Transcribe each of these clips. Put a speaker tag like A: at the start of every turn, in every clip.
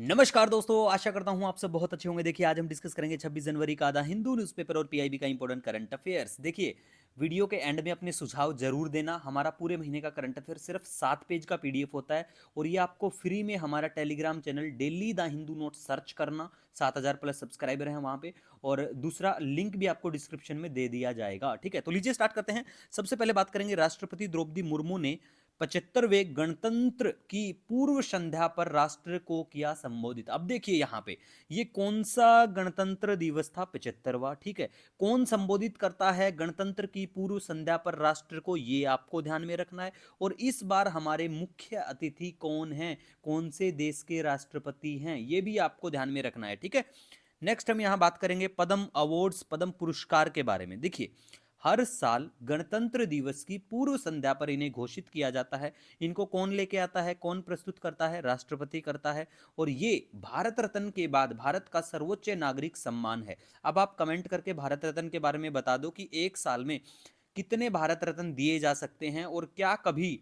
A: नमस्कार दोस्तों, आशा करता हूँ आप सब बहुत अच्छे होंगे। देखिए, आज हम डिस्कस करेंगे 26 जनवरी का आधा हिंदू न्यूज़पेपर और पीआईबी का इंपॉर्टेंट करंट अफेयर्स। देखिए, वीडियो के एंड में अपने सुझाव जरूर देना। हमारा पूरे महीने का करंट अफेयर सिर्फ 7 पेज का पीडीएफ होता है और ये आपको फ्री में हमारा Telegram channel daily the Hindu note search करना। 7,000 प्लस सब्सक्राइबर हैं वहाँ पे, और दूसरा लिंक भी आपको डिस्क्रिप्शन में दे दिया जाएगा। ठीक है, तो लीजिए स्टार्ट करते हैं। सबसे पहले बात करेंगे, राष्ट्रपति द्रौपदी मुर्मू ने 75वें गणतंत्र की पूर्व संध्या पर राष्ट्र को किया संबोधित। अब देखिए यहाँ पे, ये कौन सा गणतंत्र दिवस था? 75वां। ठीक है, कौन संबोधित करता है गणतंत्र की पूर्व संध्या पर राष्ट्र को, ये आपको ध्यान में रखना है। और इस बार हमारे मुख्य अतिथि कौन हैं, कौन से देश के राष्ट्रपति हैं, ये भी आपको ध्यान में रखना है। ठीक है, नेक्स्ट हम यहां बात करेंगे पद्म अवार्ड्स, पद्म पुरस्कार के बारे में। देखिए, हर साल गणतंत्र दिवस की पूर्व संध्या पर इन्हें घोषित किया जाता है। इनको कौन लेके आता है, कौन प्रस्तुत करता है? राष्ट्रपति करता है। और ये भारत रत्न के बाद भारत का सर्वोच्च नागरिक सम्मान है। अब आप कमेंट करके भारत रत्न के बारे में बता दो कि एक साल में कितने भारत रत्न दिए जा सकते हैं, और क्या कभी,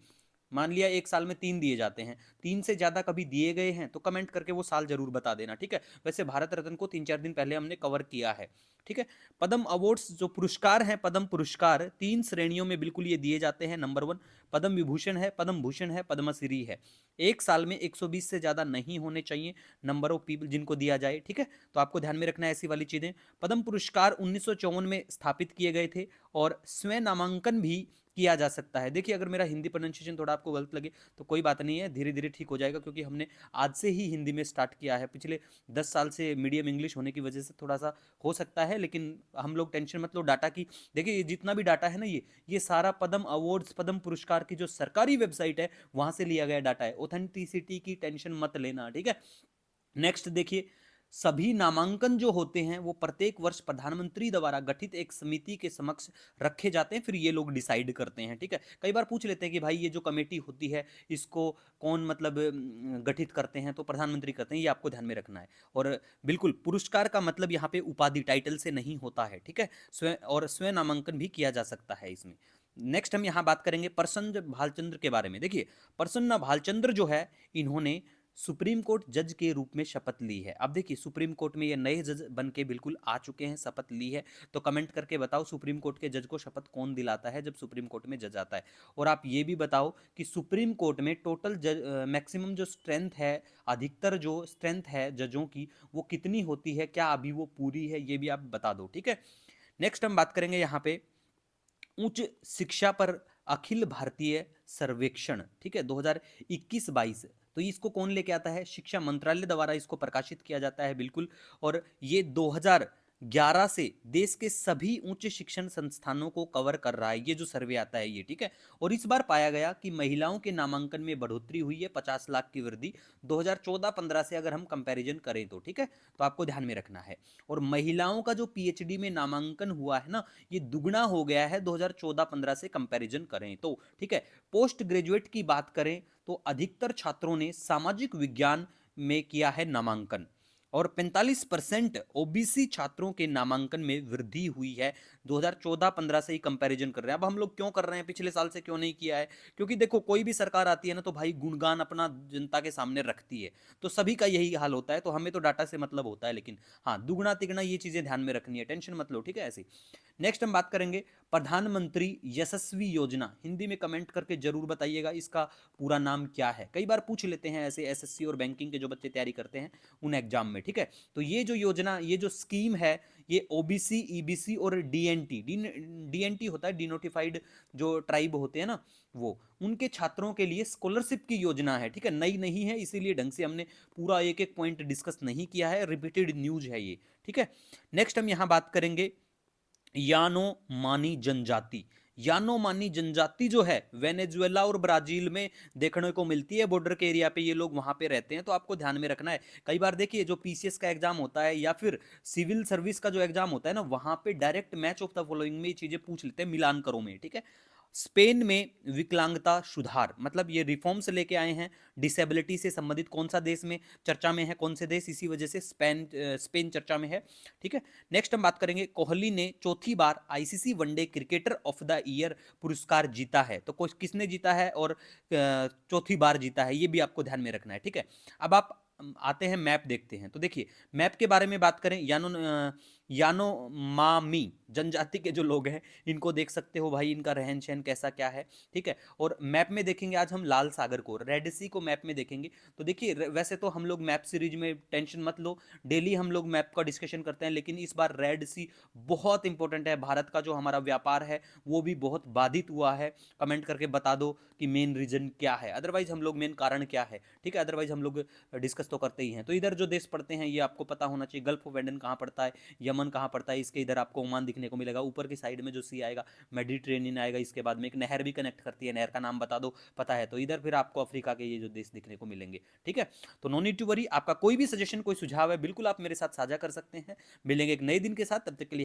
A: मान लिया एक साल में 3 दिए जाते हैं, 3 से ज्यादा कभी दिए गए हैं? तो कमेंट करके वो साल जरूर बता देना। ठीक है, वैसे भारत रत्न को 3-4 दिन पहले हमने कवर किया है। ठीक है, पद्म अवार्ड्स जो पुरस्कार हैं, पद्म पुरस्कार 3 श्रेणियों में बिल्कुल ये दिए जाते हैं। नंबर 1 पद्म विभूषण है, पद्म भूषण है, पद्मश्री है। एक साल में 120 से ज्यादा नहीं होने चाहिए नंबर ऑफ पीपल जिनको दिया जाए। ठीक है, तो आपको ध्यान में रखना है ऐसी वाली चीजें। पद्म पुरस्कार 1954 में स्थापित किए गए थे, और स्वयं नामांकन भी किया जा सकता है। देखिए, अगर मेरा हिंदी प्रोनाउंसिएशन थोड़ा आपको गलत लगे तो कोई बात नहीं है, धीरे धीरे ठीक हो जाएगा, क्योंकि हमने आज से ही हिंदी में स्टार्ट किया है। पिछले 10 साल से मीडियम इंग्लिश होने की वजह से थोड़ा सा हो सकता है, लेकिन हम लोग टेंशन मत लो डाटा की। देखिए, ये जितना भी डाटा है ना, ये सारा पद्म अवार्ड्स, पद्म पुरस्कार की जो सरकारी वेबसाइट है वहां से लिया गया डाटा है। ऑथेंटिसिटी की टेंशन मत लेना। ठीक है, नेक्स्ट देखिए, सभी नामांकन जो होते हैं वो प्रत्येक वर्ष प्रधानमंत्री द्वारा गठित एक समिति के समक्ष रखे जाते हैं, फिर ये लोग डिसाइड करते हैं। ठीक है, कई बार पूछ लेते हैं कि भाई ये जो कमेटी होती है इसको कौन मतलब गठित करते हैं? तो प्रधानमंत्री करते हैं, ये आपको ध्यान में रखना है। और बिल्कुल, पुरस्कार का मतलब यहाँ पे उपाधि टाइटल से नहीं होता है। ठीक है, स्वयं और स्वयं नामांकन भी किया जा सकता है इसमें। नेक्स्ट हम यहाँ बात करेंगे प्रसन्न भालचंद्र के बारे में। देखिए, प्रसन्न भालचंद्र जो है, इन्होंने सुप्रीम कोर्ट जज के रूप में शपथ ली है। अब देखिए, सुप्रीम कोर्ट में ये नए जज बन के बिल्कुल आ चुके हैं, शपथ ली है। तो कमेंट करके बताओ, सुप्रीम कोर्ट के जज को शपथ कौन दिलाता है जब सुप्रीम कोर्ट में जज आता है? और आप ये भी बताओ कि सुप्रीम कोर्ट में टोटल जज मैक्सिमम जो स्ट्रेंथ है, अधिकतर जो स्ट्रेंथ है जजों की, वो कितनी होती है? क्या अभी वो पूरी है? ये भी आप बता दो। ठीक है, नेक्स्ट हम बात करेंगे यहाँ पे उच्च शिक्षा पर अखिल भारतीय सर्वेक्षण। ठीक है, 2021-22। तो इसको कौन लेके आता है? शिक्षा मंत्रालय द्वारा इसको प्रकाशित किया जाता है, बिल्कुल। और ये 2011 से देश के सभी उच्च शिक्षण संस्थानों को कवर कर रहा है, ये जो सर्वे आता है ये। ठीक है, और इस बार पाया गया कि महिलाओं के नामांकन में बढ़ोतरी हुई है, 50 लाख की वृद्धि 2014-15 से अगर हम कंपैरिजन करें तो। ठीक है, तो आपको ध्यान में रखना है। और महिलाओं का जो पीएचडी में नामांकन हुआ है ना, ये दुगना हो गया है 2014-15 से कंपैरिजन करें तो। ठीक है, पोस्ट ग्रेजुएट की बात करें तो अधिकतर छात्रों ने सामाजिक विज्ञान में किया है नामांकन, और 45% ओबीसी छात्रों के नामांकन में वृद्धि हुई है। 2014-15 से ही कंपैरिजन कर रहे हैं। अब हम लोग क्यों कर रहे हैं, पिछले साल से क्यों नहीं किया है? क्योंकि देखो, कोई भी सरकार आती है ना, तो भाई गुणगान अपना जनता के सामने रखती है, तो सभी का यही हाल होता है। तो हमें तो डाटा से मतलब होता है, लेकिन हाँ, दुगना तिगना ये चीजें ध्यान में रखनी है, टेंशन मत लो। ठीक है, ऐसी। नेक्स्ट हम बात करेंगे प्रधानमंत्री यशस्वी योजना। हिंदी में कमेंट करके जरूर बताइएगा इसका पूरा नाम क्या है। कई बार पूछ लेते हैं ऐसे एसएससी और बैंकिंग के जो बच्चे तैयारी करते हैं उन एग्जाम में। ठीक है, तो ये जो योजना, ये जो स्कीम है, ये ओबीसी, ईबीसी और डीएनटी, डीएनटी होता है डिनोटिफाइड जो ट्राइब होते हैं ना, वो उनके छात्रों के लिए स्कॉलरशिप की योजना है। ठीक है, नई नहीं है, इसीलिए ढंग से हमने पूरा एक एक पॉइंट डिस्कस नहीं किया है, रिपीटेड न्यूज है ये। ठीक है, नेक्स्ट हम यहां बात करेंगे यानो मानी जनजाति। यानो मानी जनजाति जो है वेनेजुएला और ब्राजील में देखने को मिलती है, बॉर्डर के एरिया पे ये लोग वहां पे रहते हैं। तो आपको ध्यान में रखना है। कई बार देखिए, जो पीसीएस का एग्जाम होता है या फिर सिविल सर्विस का जो एग्जाम होता है ना, वहां पे direct match of the following में ये चीजें पूछ लेते हैं, मिलान करो में। ठीक है, स्पेन में विकलांगता सुधार, मतलब ये रिफॉर्म्स लेके आए हैं डिसेबिलिटी से संबंधित। कौन सा देश में चर्चा में है, कौन से देश, इसी वजह से स्पेन चर्चा में है। ठीक है, नेक्स्ट हम बात करेंगे, कोहली ने चौथी बार ICC one day cricketer of the year पुरस्कार जीता है। तो किसने जीता है और चौथी बार जीता है, ये भी आपको ध्यान में रखना है। ठीक है, अब आप आते हैं मैप देखते हैं। तो देखिए मैप के बारे में बात करें, यानोमामी जनजाति के जो लोग हैं इनको देख सकते हो भाई, इनका रहन सहन कैसा क्या है, ठीक है। और मैप में देखेंगे आज हम लाल सागर को, रेड सी को मैप में देखेंगे। तो देखिए वैसे तो हम लोग मैप सीरीज में, टेंशन मत लो, डेली हम लोग मैप का डिस्कशन करते हैं, लेकिन इस बार रेड सी बहुत इंपॉर्टेंट है। भारत का जो हमारा व्यापार है वो भी बहुत बाधित हुआ है। कमेंट करके बता दो कि मेन रीजन क्या है, अदरवाइज हम लोग मेन कारण क्या है, ठीक है, अदरवाइज हम लोग डिस्कस तो करते ही हैं। तो इधर जो देश पड़ते हैं ये आपको पता होना चाहिए, गल्फ ऑफ एडन कहाँ पड़ता है, यमन कहाँ पड़ता है, इसके इधर आपको ओमान दिखने को मिलेगा, ऊपर की साइड में जो सी आएगा मेडिटेरेनियन आएगा, इसके बाद में एक नहर भी कनेक्ट करती है, नहर का नाम बता दो, पता है तो इधर फिर आपको अफ्रीका के ये जो देश दिखने को मिलेंगे, ठीक है। तो नो नीड टू वरी, आपका कोई भी सजेशन कोई सुझाव है बिल्कुल आप मेरे साथ साझा कर सकते हैं। मिलेंगे एक नए दिन के साथ, तब तक के लिए